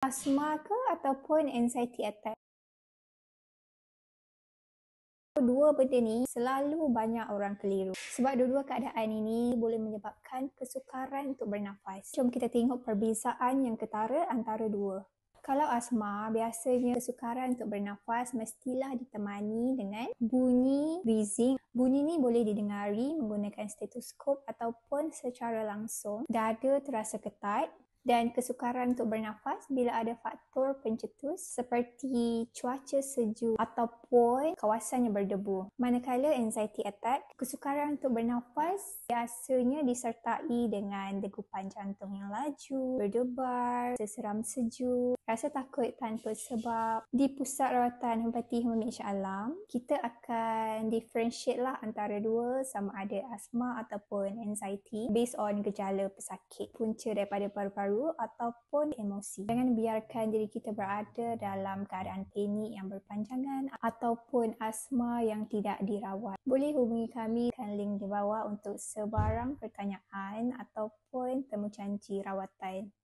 Asma ke ataupun anxiety attack? Dua benda ni selalu banyak orang keliru. Sebab dua-dua keadaan ini boleh menyebabkan kesukaran untuk bernafas. Jom kita tengok perbezaan yang ketara antara dua. Kalau asma, biasanya kesukaran untuk bernafas mestilah ditemani dengan bunyi wheezing. Bunyi ni boleh didengari menggunakan stetoskop ataupun secara langsung. Dada terasa ketat dan kesukaran untuk bernafas bila ada faktor pencetus seperti cuaca sejuk ataupun kawasan yang berdebu. Manakala anxiety attack, kesukaran untuk bernafas biasanya disertai dengan degupan jantung yang laju, berdebar, seseram sejuk, rasa takut tanpa sebab. Di Pusat Rawatan Hempati Hamid Shah Alam, kita akan differentiate lah antara dua sama ada asma ataupun anxiety based on gejala pesakit, punca daripada paru-paru ataupun emosi. Jangan biarkan diri kita berada dalam keadaan panik yang berpanjangan ataupun asma yang tidak dirawat. Boleh hubungi kami kan link di bawah untuk sebarang pertanyaan ataupun temujanji rawatan.